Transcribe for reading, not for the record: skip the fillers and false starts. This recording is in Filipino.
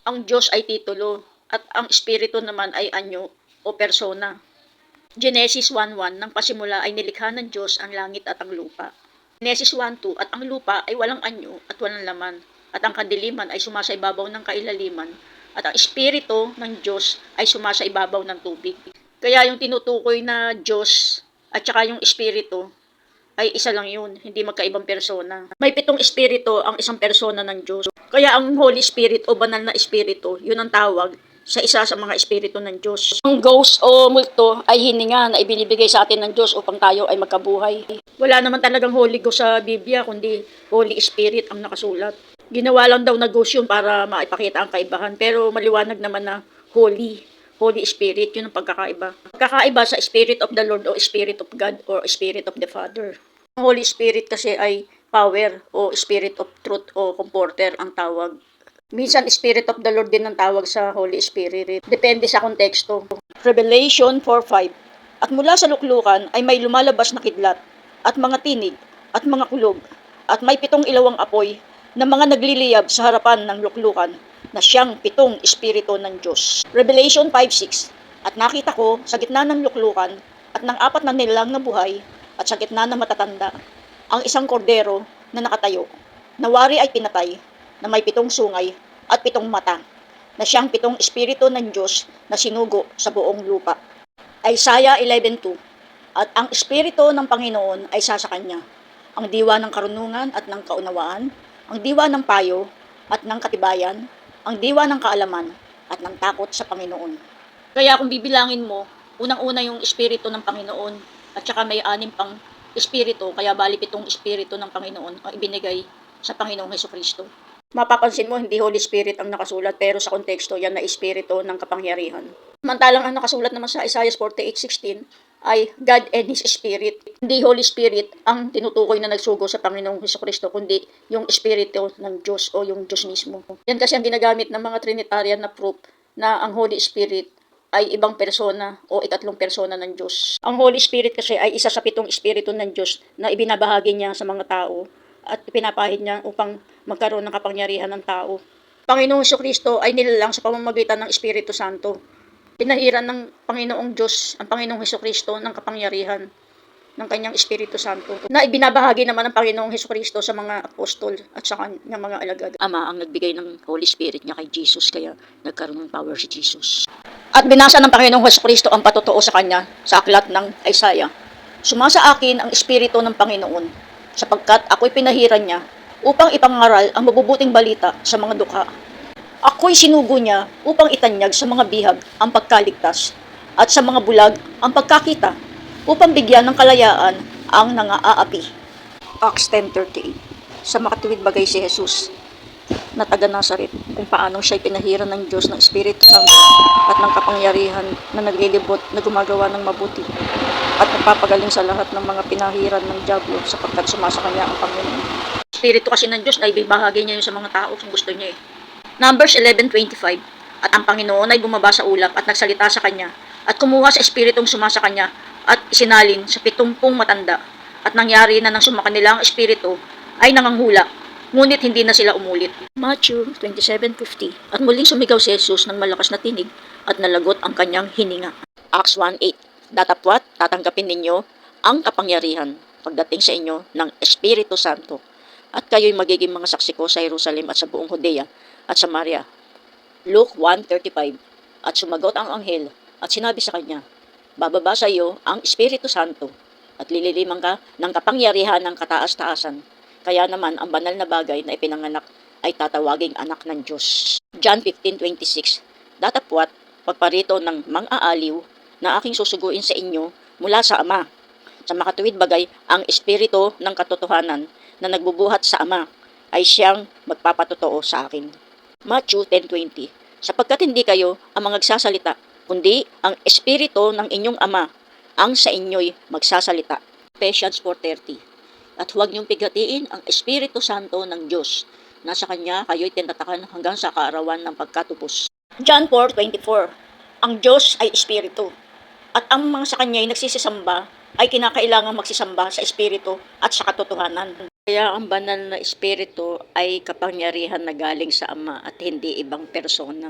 Ang Diyos ay titulo at ang Espiritu naman ay anyo o persona. Genesis 1:1 nang pasimula ay nilikha ng Diyos ang langit at ang lupa. Genesis 1:2 at ang lupa ay walang anyo at walang laman at ang kadiliman ay sumasaibabaw ng kailaliman at ang Espiritu ng Diyos ay sumasaibabaw ng tubig. Kaya yung tinutukoy na Diyos at saka yung Espiritu ay isa lang yun, hindi magkaibang persona. May 7 espiritu ang isang persona ng Diyos. Kaya ang Holy Spirit o banal na espiritu, yun ang tawag sa isa sa mga espiritu ng Diyos. Ang ghost o multo ay hininga na ibinibigay sa atin ng Diyos upang tayo ay magkabuhay. Wala naman talagang Holy Ghost sa Biblia, kundi Holy Spirit ang nakasulat. Ginawa lang daw na ghost yun para maipakita ang kaibahan, pero maliwanag naman na Holy Spirit, yun ang pagkakaiba. Pagkakaiba sa Spirit of the Lord o Spirit of God or Spirit of the Father. Ang Holy Spirit kasi ay power o Spirit of Truth o Comforter ang tawag. Minsan Spirit of the Lord din ang tawag sa Holy Spirit. Depende sa konteksto. Revelation 4:5. At mula sa luklukan ay may lumalabas na kidlat at mga tinig at mga kulog at may 7 ilawang apoy na mga nagliliyab sa harapan ng luklukan na siyang 7 espiritu ng Diyos. Revelation 5:6. At nakita ko sa gitna ng luklukan at ng 4 na nilalang na buhay at sa gitna ng matatanda, ang isang kordero na nakatayo. Nawari ay pinatay, na may 7 sungay at 7 mata, na siyang 7 espiritu ng Diyos na sinugo sa buong lupa. Isaiah 11:2. At ang espiritu ng Panginoon ay sa kanya, ang diwa ng karunungan at ng kaunawaan, ang diwa ng payo at ng katibayan, ang diwa ng kaalaman at ng takot sa Panginoon. Kaya kung bibilangin mo, unang-una yung espiritu ng Panginoon, at saka may 6 pang espiritu, kaya bali 7 espiritu ng Panginoon ang ibinigay sa Panginoong Hesukristo. Mapapansin mo, hindi Holy Spirit ang nakasulat, pero sa konteksto, yan na espiritu ng kapangyarihan. Samantalang ang nakasulat naman sa Isaiah 48:16 ay God and His Spirit. Hindi Holy Spirit ang tinutukoy na nagsugo sa Panginoong Hesukristo, kundi yung espiritu ng Diyos o yung Diyos mismo. Yan kasi ang ginagamit ng mga Trinitarian na proof na ang Holy Spirit ay ibang persona o ikatlong persona ng Diyos. Ang Holy Spirit kasi ay isa sa 7 espiritu ng Diyos na ibinabahagi niya sa mga tao at ipinapahid niya upang magkaroon ng kapangyarihan ng tao. Panginoong Jesucristo ay nilalang sa pamamagitan ng Espiritu Santo. Pinahiran ng Panginoong Diyos ang Panginoong Jesucristo ng kapangyarihan ng kanyang Espiritu Santo na ibinabahagi naman ng Panginoong Hesukristo sa mga apostol at sa kanyang mga alagad. Ama ang nagbigay ng Holy Spirit niya kay Jesus, kaya nagkaroon ng power si Jesus. At binasa ng Panginoong Hesukristo ang patotoo sa kanya sa aklat ng Isaiah. Sumasa akin ang Espiritu ng Panginoon, sapagkat ako'y pinahiran niya upang ipangaral ang mabubuting balita sa mga dukha. Ako'y sinugo niya upang itanyag sa mga bihag ang pagkaligtas at sa mga bulag ang pagkakita, upang bigyan ng kalayaan ang nangaapi. Acts 10:38. Sa makatuwid bagay si Jesus na taga Nazaret, kung paano siya'y pinahiran ng Diyos ng Espiritu Santo at ng kapangyarihan na naglilibot na gumagawa ng mabuti at nagpapagaling sa lahat ng mga pinahiran ng Diablo, sapagkat sumasa kanya ang Panginoon. Espiritu kasi ng Diyos na ibibahagi niya yun sa mga tao kung gusto niya eh. Numbers 11:25. At ang Panginoon ay bumaba sa ulap at nagsalita sa kanya at kumuha sa espiritong sumasa kanya at isinalin sa 70 matanda. At nangyari na nang sumakanilang ang espiritu ay nanganghula, ngunit hindi na sila umulit. Matthew 27:50. At muling sumigaw si Jesus ng malakas na tinig at nalagot ang kanyang hininga. Acts 1:8. Datapwat tatanggapin ninyo ang kapangyarihan pagdating sa inyo ng Espiritu Santo. At kayo'y magiging mga saksi ko sa Jerusalem at sa buong Judea at Samaria. Luke 1:35. At sumagot ang anghel at sinabi sa kanya, bababa sa iyo ang Espiritu Santo at lililimang ka ng kapangyarihan ng kataas-taasan. Kaya naman ang banal na bagay na ipinanganak ay tatawaging anak ng Diyos. John 15:26. Datapwat, pagparito ng mang-aaliw na aking susuguin sa inyo mula sa Ama. Sa makatuwid bagay, ang Espiritu ng katotohanan na nagbubuhat sa Ama ay siyang magpapatotoo sa akin. Matthew 10:20. Sapagkat hindi kayo ang mga nagsasalita, kundi ang Espiritu ng inyong Ama ang sa inyo'y magsasalita. Ephesians 4:30. At huwag niyong pighatiin ang Espiritu Santo ng Diyos. Nasa Kanya kayo'y tinatakan hanggang sa kaarawan ng pagkatubos. John 4:24. Ang Diyos ay Espiritu, at ang mga sa Kanya'y nagsisisamba ay kinakailangang magsisamba sa Espiritu at sa katotohanan. Kaya ang banal na espiritu ay kapangyarihan na galing sa Ama at hindi ibang persona.